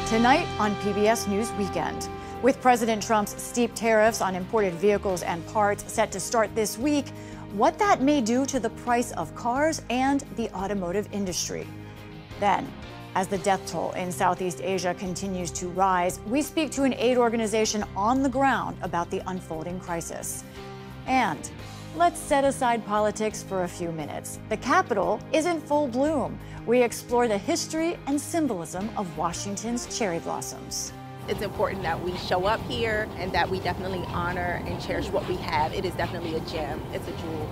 Tonight on PBS News Weekend. With President Trump's steep tariffs on imported vehicles and parts set to start this week, what that may do to the price of cars and the automotive industry. Then, as the death toll in Southeast Asia continues to rise, we speak to an aid organization on the ground about the unfolding crisis. And let's set aside politics for a few minutes. The Capitol is in full bloom. We explore the history and symbolism of Washington's cherry blossoms. It's important that we show up here and that we definitely honor and cherish what we have. It is definitely a gem. It's a jewel.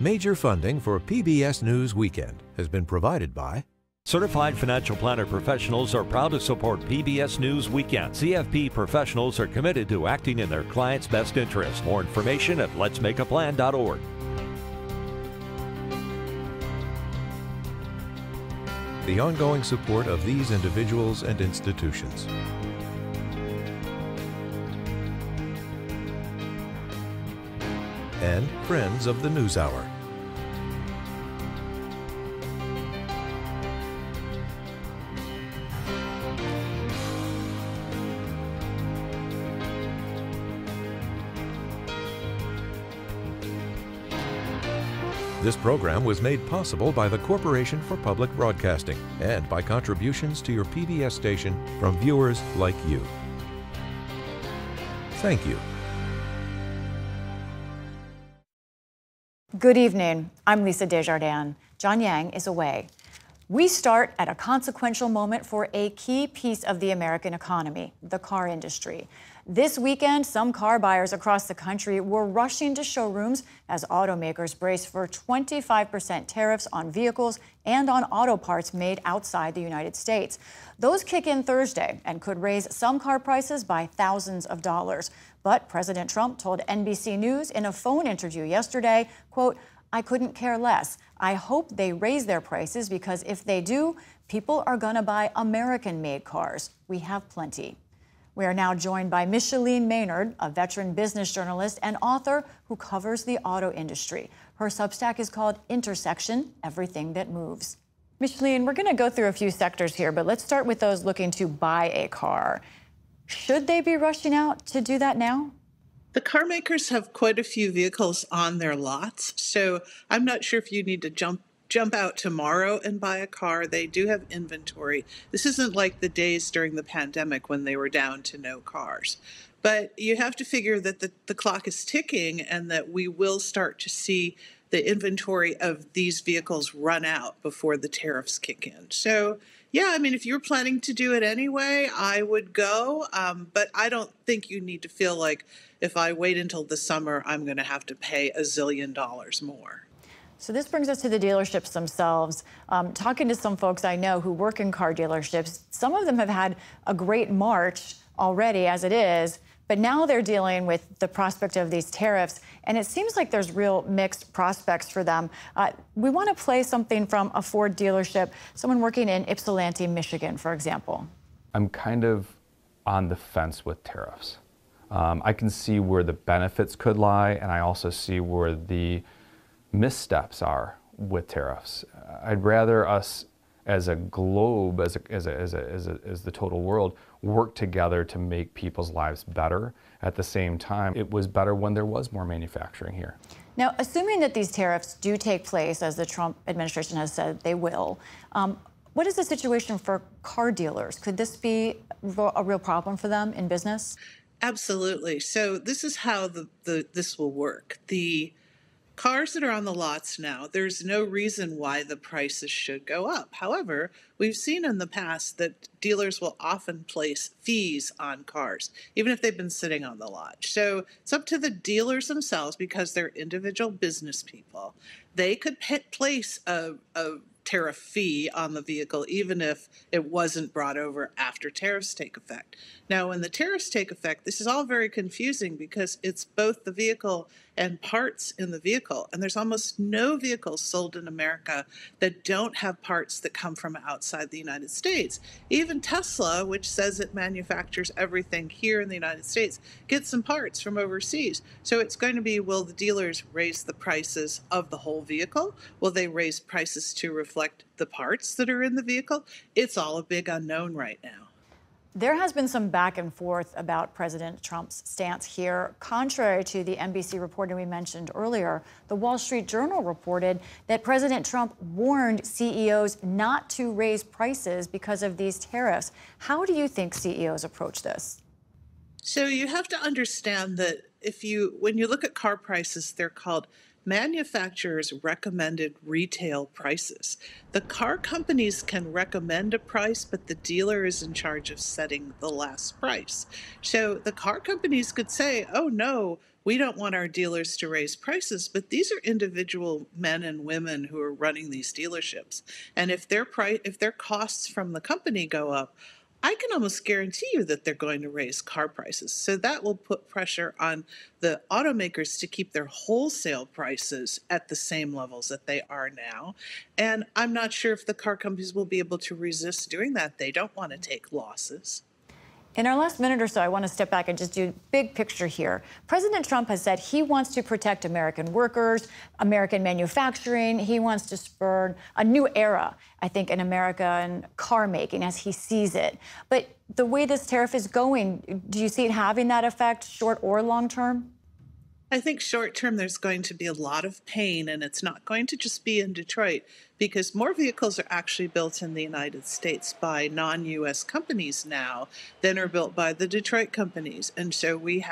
Major funding for PBS News Weekend has been provided by Certified Financial Planner professionals are proud to support PBS News Weekend. CFP professionals are committed to acting in their clients' best interest. More information at letsmakeaplan.org. the ongoing support of these individuals and institutions. And friends of the NewsHour. This program was made possible by the Corporation for Public Broadcasting and by contributions to your PBS station from viewers like you. Thank you. Good evening. I'm Lisa Desjardins. John Yang is away. We start at a consequential moment for a key piece of the American economy, the car industry. This weekend, some car buyers across the country were rushing to showrooms as automakers brace for 25% tariffs on vehicles and on auto parts made outside the United States. Those kick in Thursday and could raise some car prices by thousands of dollars. But President Trump told NBC News in a phone interview yesterday, quote, "I couldn't care less. I hope they raise their prices because if they do, people are going to buy American-made cars. We have plenty." We are now joined by Micheline Maynard, a veteran business journalist and author who covers the auto industry. Her Substack is called Intersection: Everything That Moves. Micheline, we're going to go through a few sectors here, but let's start with those looking to buy a car. Should they be rushing out to do that now? The car makers have quite a few vehicles on their lots, so I'm not sure if you need to jump out tomorrow and buy a car. They do have inventory. This isn't like the days during the pandemic when they were down to no cars. But you have to figure that the clock is ticking and that we will start to see the inventory of these vehicles run out before the tariffs kick in. So, yeah, I mean, if you're planning to do it anyway, I would go. But I don't think you need to feel like if I wait until the summer, I'm going to have to pay $1 zillion more. So this brings us to the dealerships themselves. Talking to some folks I know who work in car dealerships, some of them have had a great March already as it is, but now they're dealing with the prospect of these tariffs, and it seems like there's real mixed prospects for them. We want to play something from a Ford dealership, someone working in Ypsilanti, Michigan, for example. I'm kind of on the fence with tariffs. I can see where the benefits could lie, and I also see where the missteps are with tariffs. I'd rather us as a globe, as the total world, work together to make people's lives better. At the same time, it was better when there was more manufacturing here. Now, assuming that these tariffs do take place, as the Trump administration has said they will, what is the situation for car dealers? Could this be a real problem for them in business? Absolutely. So this is how this will work. The cars that are on the lots now, there's no reason why the prices should go up. However, we've seen in the past that dealers will often place fees on cars, even if they've been sitting on the lot. So it's up to the dealers themselves, because they're individual business people. They could place a tariff fee on the vehicle, even if it wasn't brought over after tariffs take effect. Now, when the tariffs take effect, this is all very confusing because it's both the vehicle and parts in the vehicle. And there's almost no vehicles sold in America that don't have parts that come from outside the United States. Even Tesla, which says it manufactures everything here in the United States, gets some parts from overseas. So it's going to be, will the dealers raise the prices of the whole vehicle? Will they raise prices to reflect the parts that are in the vehicle? It's all a big unknown right now. There has been some back and forth about President Trump's stance here. Contrary to the NBC reporting we mentioned earlier, the Wall Street Journal reported that President Trump warned CEOs not to raise prices because of these tariffs. How do you think CEOs approach this? So you have to understand that when you look at car prices, they're called manufacturers' recommended retail prices. The car companies can recommend a price, but the dealer is in charge of setting the last price. So the car companies could say, oh no, we don't want our dealers to raise prices, but these are individual men and women who are running these dealerships. And if their costs from the company go up, I can almost guarantee you that they're going to raise car prices. So that will put pressure on the automakers to keep their wholesale prices at the same levels that they are now. And I'm not sure if the car companies will be able to resist doing that. They don't want to take losses. In our last minute or so, I want to step back and just do big picture here. President Trump has said he wants to protect American workers, American manufacturing. He wants to spur a new era, I think, in American car making as he sees it. But the way this tariff is going, do you see it having that effect, short or long term? I think short term, there's going to be a lot of pain, and it's not going to just be in Detroit, because more vehicles are actually built in the United States by non-U.S. companies now than are built by the Detroit companies. And so we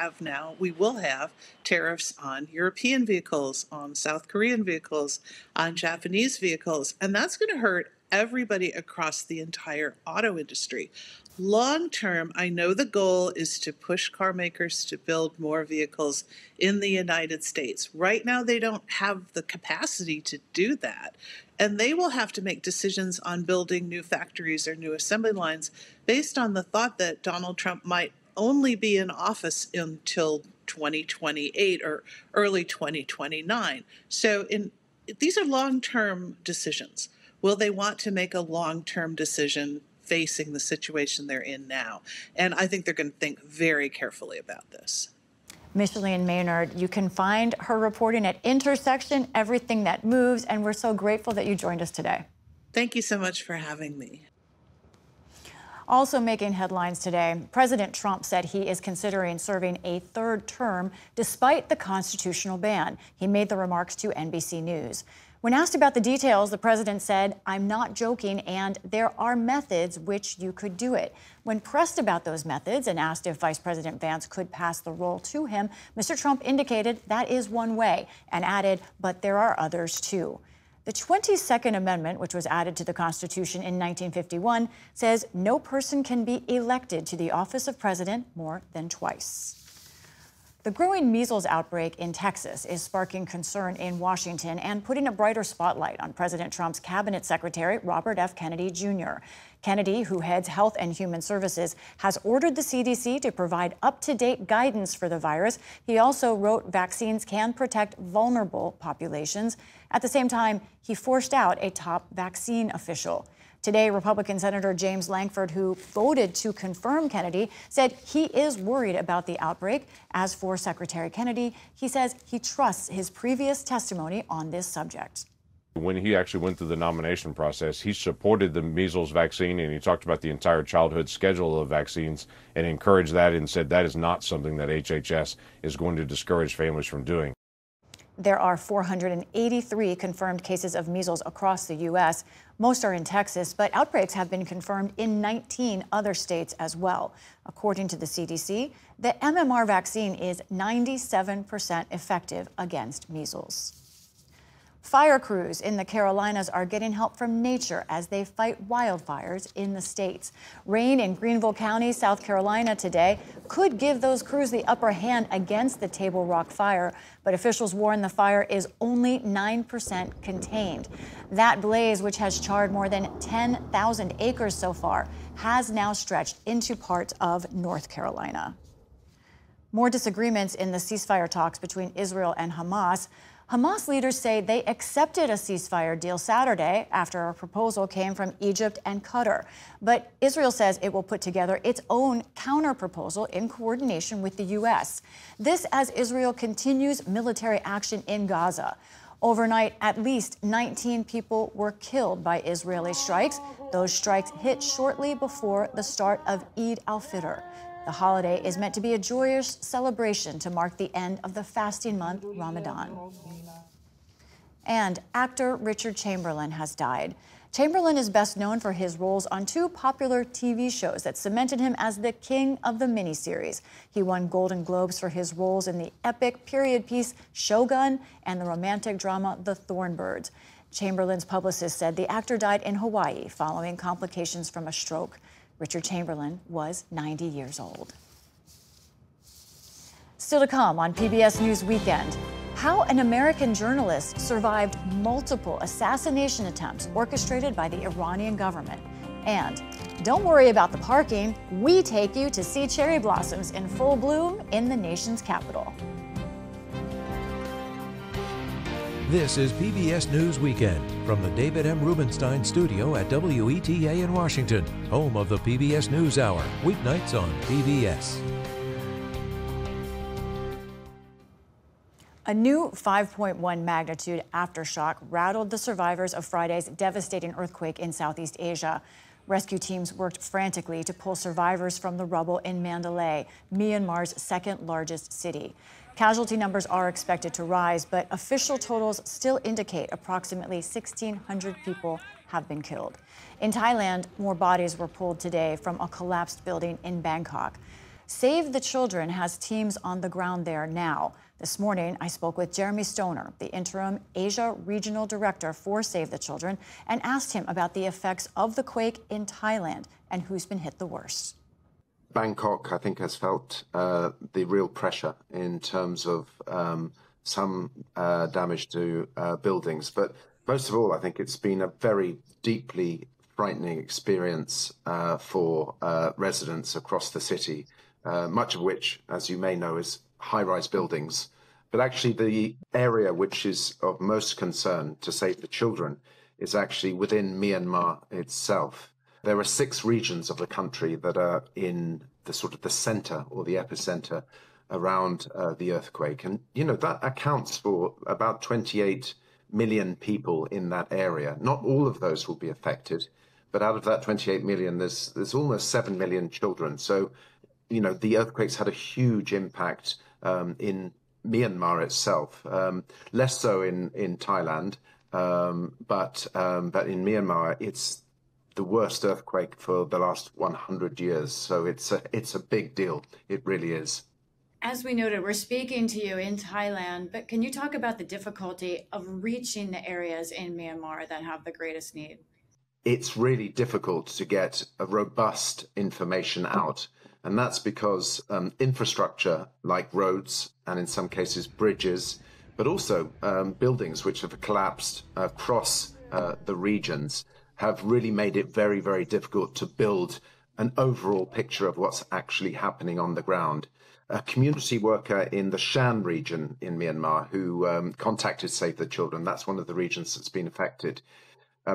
will have tariffs on European vehicles, on South Korean vehicles, on Japanese vehicles, and that's going to hurt everybody across the entire auto industry. Long term, I know the goal is to push car makers to build more vehicles in the United States. Right now, they don't have the capacity to do that. And they will have to make decisions on building new factories or new assembly lines based on the thought that Donald Trump might only be in office until 2028 or early 2029. So these are long-term decisions. Will they want to make a long-term decision facing the situation they're in now? And I think they're going to think very carefully about this. Micheline Maynard, you can find her reporting at Intersection, Everything That Moves, and we're so grateful that you joined us today. Thank you so much for having me. Also making headlines today, President Trump said he is considering serving a third term despite the constitutional ban. He made the remarks to NBC News. When asked about the details, the president said, "I'm not joking, and there are methods which you could do it." When pressed about those methods and asked if Vice President Vance could pass the role to him, Mr. Trump indicated that is one way and added, "But there are others too." The 22nd Amendment, which was added to the Constitution in 1951, says no person can be elected to the office of president more than twice. The growing measles outbreak in Texas is sparking concern in Washington and putting a brighter spotlight on President Trump's cabinet secretary, Robert F. Kennedy Jr. Kennedy, who heads Health and Human Services, has ordered the CDC to provide up-to-date guidance for the virus. He also wrote vaccines can protect vulnerable populations. At the same time, he forced out a top vaccine official. Today, Republican Senator James Lankford, who voted to confirm Kennedy, said he is worried about the outbreak. As for Secretary Kennedy, he says he trusts his previous testimony on this subject. When he actually went through the nomination process, he supported the measles vaccine, and he talked about the entire childhood schedule of vaccines and encouraged that and said that is not something that HHS is going to discourage families from doing. There are 483 confirmed cases of measles across the U.S. Most are in Texas, but outbreaks have been confirmed in 19 other states as well. According to the CDC, the MMR vaccine is 97% effective against measles. Fire crews in the Carolinas are getting help from nature as they fight wildfires in the states. Rain in Greenville County, South Carolina today could give those crews the upper hand against the Table Rock fire, but officials warn the fire is only 9% contained. That blaze, which has charred more than 10,000 acres so far, has now stretched into parts of North Carolina. More disagreements in the ceasefire talks between Israel and Hamas. Hamas leaders say they accepted a ceasefire deal Saturday after a proposal came from Egypt and Qatar. But Israel says it will put together its own counter-proposal in coordination with the U.S. This as Israel continues military action in Gaza. Overnight, at least 19 people were killed by Israeli strikes. Those strikes hit shortly before the start of Eid al-Fitr. The holiday is meant to be a joyous celebration to mark the end of the fasting month, Ramadan. And actor Richard Chamberlain has died. Chamberlain is best known for his roles on two popular TV shows that cemented him as the king of the miniseries. He won Golden Globes for his roles in the epic period piece Shogun and the romantic drama The Thornbirds. Chamberlain's publicist said the actor died in Hawaii following complications from a stroke. Richard Chamberlain was 90 years old. Still to come on PBS News Weekend, how an American journalist survived multiple assassination attempts orchestrated by the Iranian government. And don't worry about the parking, we take you to see cherry blossoms in full bloom in the nation's capital. This is PBS News Weekend from the David M. Rubenstein studio at WETA in Washington, home of the PBS NewsHour, weeknights on PBS. A new 5.1 magnitude aftershock rattled the survivors of Friday's devastating earthquake in Southeast Asia. Rescue teams worked frantically to pull survivors from the rubble in Mandalay, Myanmar's second largest city. Casualty numbers are expected to rise, but official totals still indicate approximately 1,600 people have been killed. In Thailand, more bodies were pulled today from a collapsed building in Bangkok. Save the Children has teams on the ground there now. This morning, I spoke with Jeremy Stoner, the interim Asia Regional Director for Save the Children, and asked him about the effects of the quake in Thailand and who's been hit the worst. Bangkok, I think, has felt the real pressure in terms of some damage to buildings. But most of all, I think it's been a very deeply frightening experience for residents across the city, much of which, as you may know, is high-rise buildings. But actually, the area which is of most concern to Save the Children is actually within Myanmar itself. There are 6 regions of the country that are in the sort of the center or the epicenter around the earthquake. And, you know, that accounts for about 28 million people in that area. Not all of those will be affected, but out of that 28 million, there's almost 7 million children. So, you know, the earthquake's had a huge impact in Myanmar itself, less so in Thailand, but in Myanmar, it's the worst earthquake for the last 100 years. So it's a big deal. It really is. As we noted, we're speaking to you in Thailand, but can you talk about the difficulty of reaching the areas in Myanmar that have the greatest need? It's really difficult to get a robust information out. And that's because infrastructure like roads and in some cases bridges, but also buildings which have collapsed across the regions have really made it very, very difficult to build an overall picture of what's actually happening on the ground. A community worker in the Shan region in Myanmar who contacted Save the Children, that's one of the regions that's been affected.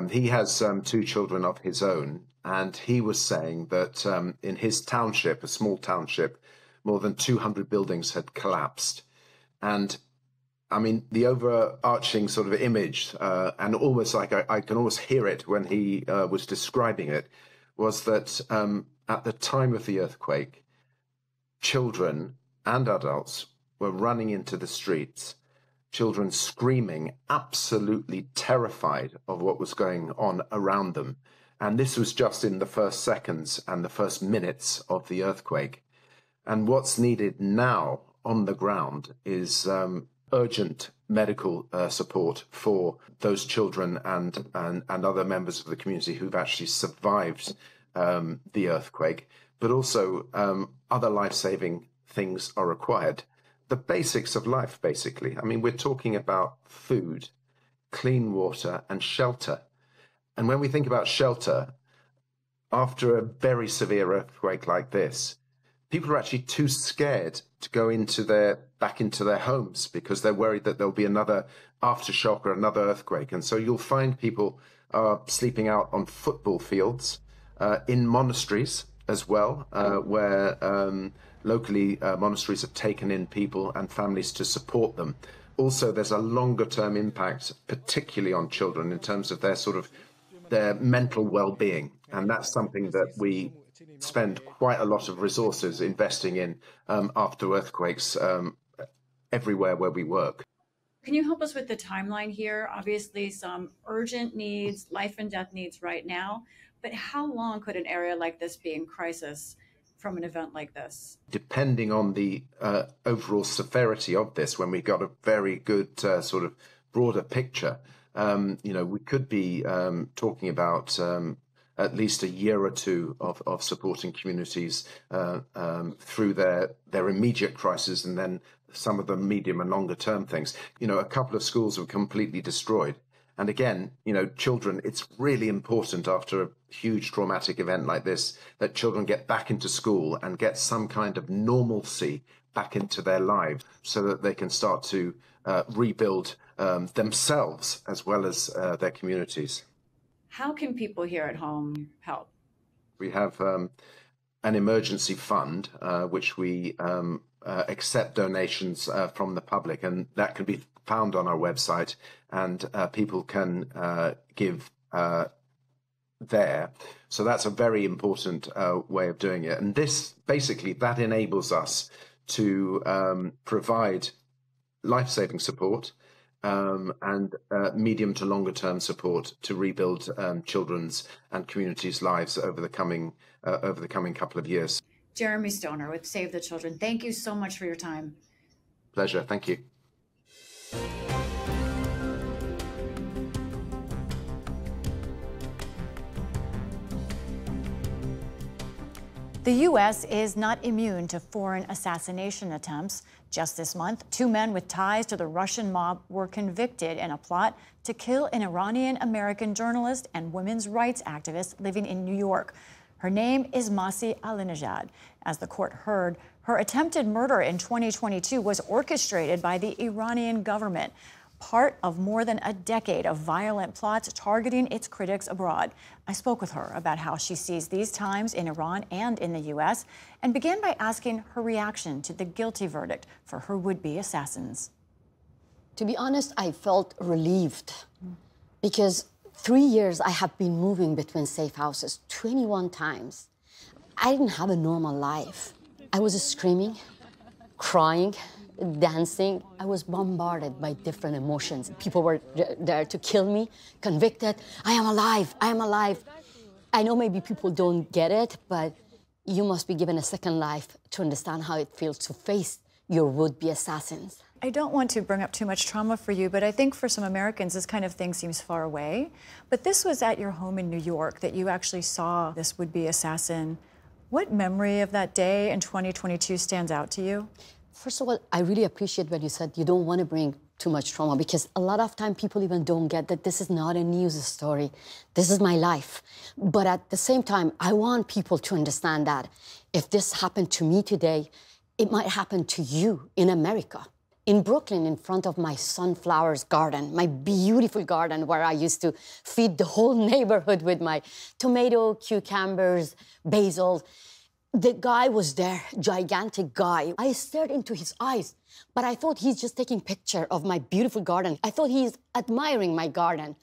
He has 2 children of his own, and he was saying that in his township, a small township, more than 200 buildings had collapsed. And I mean, the overarching sort of image, and almost like I can almost hear it when he was describing it, was that at the time of the earthquake, children and adults were running into the streets, children screaming, absolutely terrified of what was going on around them. And this was just in the first seconds and the first minutes of the earthquake. And what's needed now on the ground is urgent medical support for those children and other members of the community who've actually survived the earthquake, but also other life-saving things are required. The basics of life, basically. I mean, we're talking about food, clean water, and shelter. And when we think about shelter, after a very severe earthquake like this, people are actually too scared to go back into their homes because they're worried that there'll be another aftershock or another earthquake. And so you'll find people are sleeping out on football fields, in monasteries as well, where locally monasteries have taken in people and families to support them. Also, there's a longer term impact, particularly on children, in terms of their mental well-being. And that's something that we spend quite a lot of resources investing in after earthquakes everywhere where we work. Can you help us with the timeline here? Obviously, some urgent needs, life and death needs right now, but how long could an area like this be in crisis from an event like this? Depending on the overall severity of this, when we got a very good sort of broader picture, we could be talking about at least a year or two of supporting communities through their immediate crisis, and then some of the medium and longer term things. A couple of schools were completely destroyed. And again, children, it's really important after a huge traumatic event like this that children get back into school and get some kind of normalcy back into their lives so that they can start to rebuild themselves as well as their communities. How can people here at home help? We have an emergency fund, which we accept donations from the public, and that can be found on our website, and people can give there. So that's a very important way of doing it. And this, basically, that enables us to provide life-saving support and medium to longer term support to rebuild children's and communities' lives over the coming couple of years. Jeremy Stoner with Save the Children, thank you so much for your time. Pleasure. Thank you. The U.S. is not immune to foreign assassination attempts. Just this month, 2 men with ties to the Russian mob were convicted in a plot to kill an Iranian-American journalist and women's rights activist living in New York. Her name is Masih Alinejad. As the court heard, her attempted murder in 2022 was orchestrated by the Iranian government, part of more than a decade of violent plots targeting its critics abroad. I spoke with her about how she sees these times in Iran and in the U.S. and began by asking her reaction to the guilty verdict for her would-be assassins. To be honest, I felt relieved because 3 years I have been moving between safe houses 21 times. I didn't have a normal life. I was screaming, crying, dancing. I was bombarded by different emotions. People were there to kill me, convicted. I am alive, I am alive. I know maybe people don't get it, but you must be given a second life to understand how it feels to face your would-be assassins. I don't want to bring up too much trauma for you, but I think for some Americans, this kind of thing seems far away. But this was at your home in New York that you actually saw this would-be assassin. What memory of that day in 2022 stands out to you? First of all, I really appreciate when you said you don't want to bring too much trauma, because a lot of time people even don't get that this is not a news story. This is my life. But at the same time, I want people to understand that if this happened to me today, it might happen to you in America. In Brooklyn, in front of my sunflowers garden, my beautiful garden where I used to feed the whole neighborhood with my tomato, cucumbers, basil. The guy was there, gigantic guy. I stared into his eyes, but I thought he's just taking picture of my beautiful garden. I thought he's admiring my garden,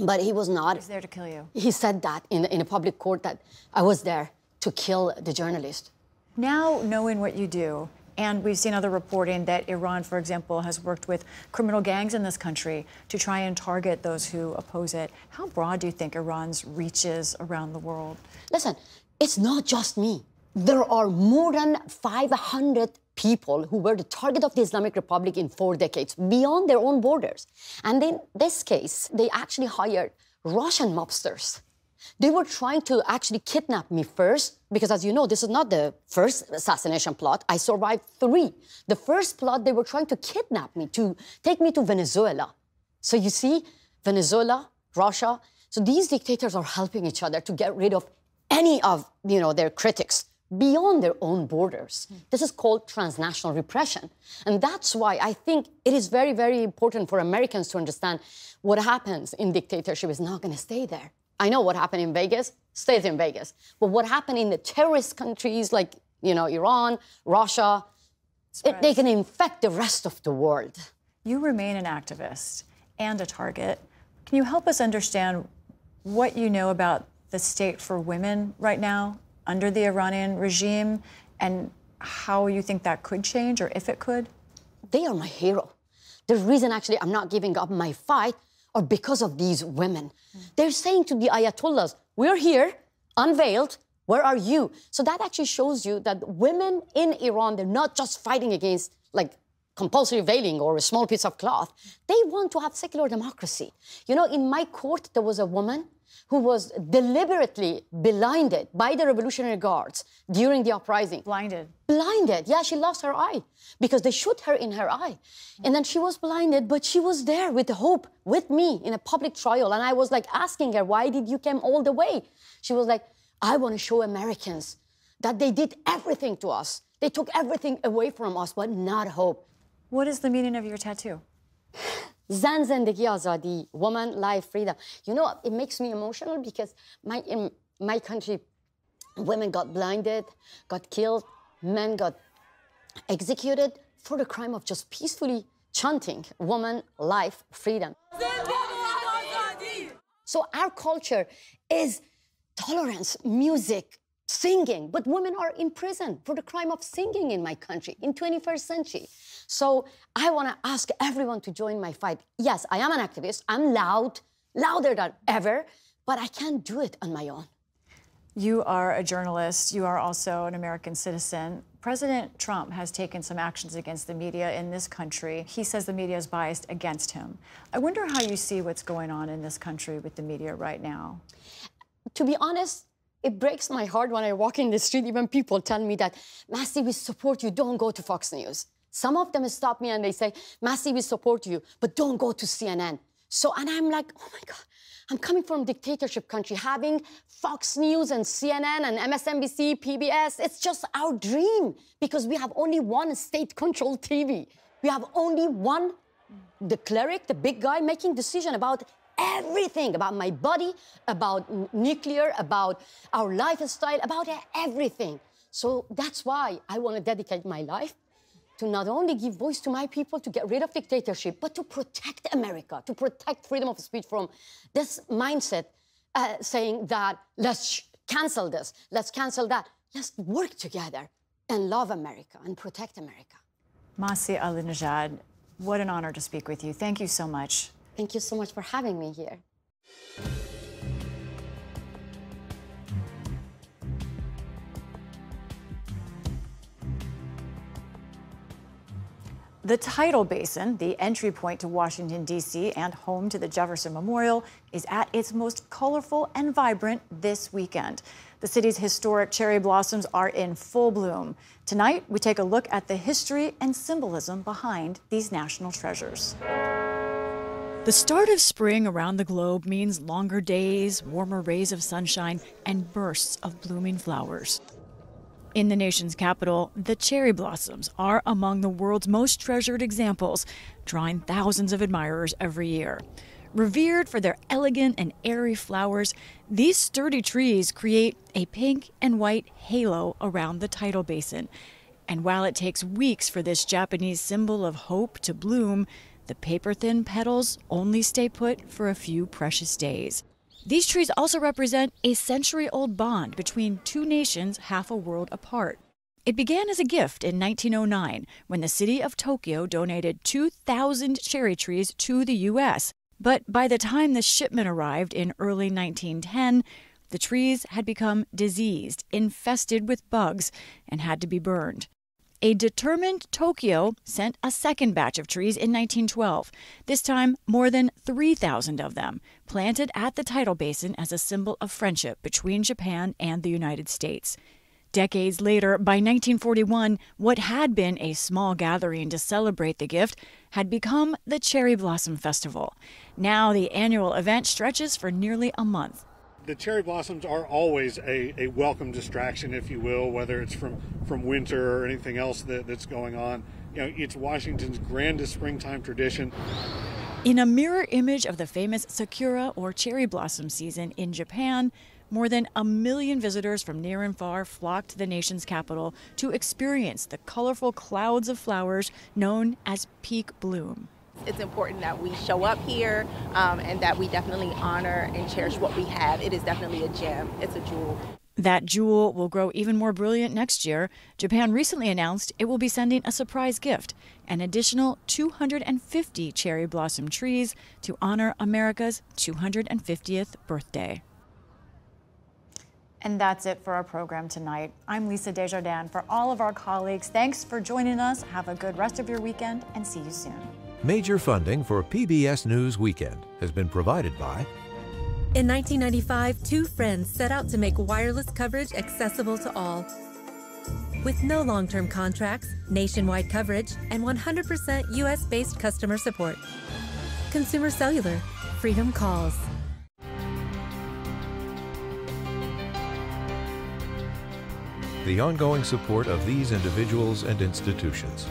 but he was not. He was there to kill you. He said that in a public court that I was there to kill the journalist. Now, knowing what you do, and we've seen other reporting that Iran, for example, has worked with criminal gangs in this country to try and target those who oppose it. How broad do you think Iran's reach is around the world? Listen, it's not just me. There are more than 500 people who were the target of the Islamic Republic in 4 decades, beyond their own borders. And in this case, they actually hired Russian mobsters. They were trying to actually kidnap me first, because as you know, this is not the first assassination plot. I survived 3. The first plot, they were trying to kidnap me, to take me to Venezuela. So you see, Venezuela, Russia, so these dictators are helping each other to get rid of any of, their critics beyond their own borders. This is called transnational repression. And that's why I think it is very, very important for Americans to understand what happens in dictatorship is not going to stay there. I know what happened in Vegas stays in Vegas. But what happened in the terrorist countries like, Iran, Russia, they can infect the rest of the world. You remain an activist and a target. Can you help us understand what you know about the state for women right now under the Iranian regime and how you think that could change or if it could? They are my hero. The reason actually I'm not giving up my fight are because of these women. They're saying to the Ayatollahs, we're here, unveiled, where are you? So that actually shows you that women in Iran, they're not just fighting against compulsory veiling or a small piece of cloth. They want to have secular democracy. In my court, there was a woman who was deliberately blinded by the Revolutionary Guards during the uprising. Blinded? Blinded, yeah, she lost her eye because they shoot her in her eye. And then she was blinded, but she was there with hope, with me in a public trial. And I was asking her, why did you come all the way? She was like, I want to show Americans that they did everything to us. They took everything away from us, but not hope. What is the meaning of your tattoo? Zan Zendegi Azadi, woman, life, freedom. It makes me emotional because in my country, women got blinded, got killed, men got executed for the crime of just peacefully chanting, woman, life, freedom. So our culture is tolerance, music, singing, but women are in prison for the crime of singing in my country in 21st century. So I want to ask everyone to join my fight. Yes, I am an activist. I'm loud, louder than ever, but I can't do it on my own. You are a journalist. You are also an American citizen. President Trump has taken some actions against the media in this country. He says the media is biased against him. I wonder how you see what's going on in this country with the media right now. To be honest, it breaks my heart when I walk in the street, even people tell me that, Masih, we support you, don't go to Fox News. Some of them stop me and they say, Masih, we support you, but don't go to CNN. And I'm like, oh my God, I'm coming from dictatorship country, having Fox News and CNN and MSNBC, PBS, it's just our dream because we have only one state-controlled TV. We have only one, the cleric, the big guy, making decision about everything, about my body, about nuclear, about our lifestyle, about everything. So that's why I want to dedicate my life to not only give voice to my people to get rid of dictatorship, but to protect America, to protect freedom of speech from this mindset saying that let's cancel this, let's cancel that. Let's work together and love America and protect America. Masih Alinejad, what an honor to speak with you. Thank you so much. Thank you so much for having me here. The tidal basin, the entry point to Washington, D.C., and home to the Jefferson Memorial, is at its most colorful and vibrant this weekend. The city's historic cherry blossoms are in full bloom. Tonight, we take a look at the history and symbolism behind these national treasures. The start of spring around the globe means longer days, warmer rays of sunshine, and bursts of blooming flowers. In the nation's capital, the cherry blossoms are among the world's most treasured examples, drawing thousands of admirers every year. Revered for their elegant and airy flowers, these sturdy trees create a pink and white halo around the tidal basin. And while it takes weeks for this Japanese symbol of hope to bloom, the paper-thin petals only stay put for a few precious days. These trees also represent a century-old bond between two nations half a world apart. It began as a gift in 1909 when the city of Tokyo donated 2,000 cherry trees to the U.S. But by the time the shipment arrived in early 1910, the trees had become diseased, infested with bugs, and had to be burned. A determined Tokyo sent a second batch of trees in 1912, this time more than 3,000 of them, planted at the tidal basin as a symbol of friendship between Japan and the United States. Decades later, by 1941, what had been a small gathering to celebrate the gift had become the Cherry Blossom Festival. Now the annual event stretches for nearly a month. The cherry blossoms are always a welcome distraction, if you will, whether it's from winter or anything else that's going on. It's Washington's grandest springtime tradition. In a mirror image of the famous sakura or cherry blossom season in Japan, more than 1 million visitors from near and far flocked to the nation's capital to experience the colorful clouds of flowers known as peak bloom. It's important that we show up here and that we definitely honor and cherish what we have. It is definitely a gem. It's a jewel. That jewel will grow even more brilliant next year. Japan recently announced it will be sending a surprise gift, an additional 250 cherry blossom trees to honor America's 250th birthday. And that's it for our program tonight. I'm Lisa Desjardins. For all of our colleagues, thanks for joining us. Have a good rest of your weekend and see you soon. Major funding for PBS News Weekend has been provided by... In 1995, two friends set out to make wireless coverage accessible to all. With no long-term contracts, nationwide coverage, and 100% U.S.-based customer support. Consumer Cellular. Freedom calls. The ongoing support of these individuals and institutions.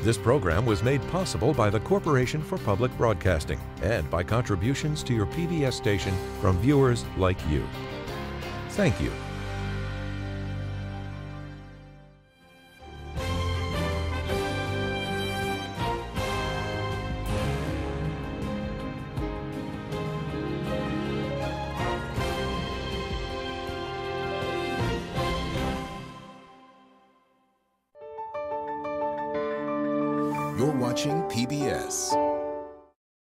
This program was made possible by the Corporation for Public Broadcasting and by contributions to your PBS station from viewers like you. Thank you. You're watching PBS.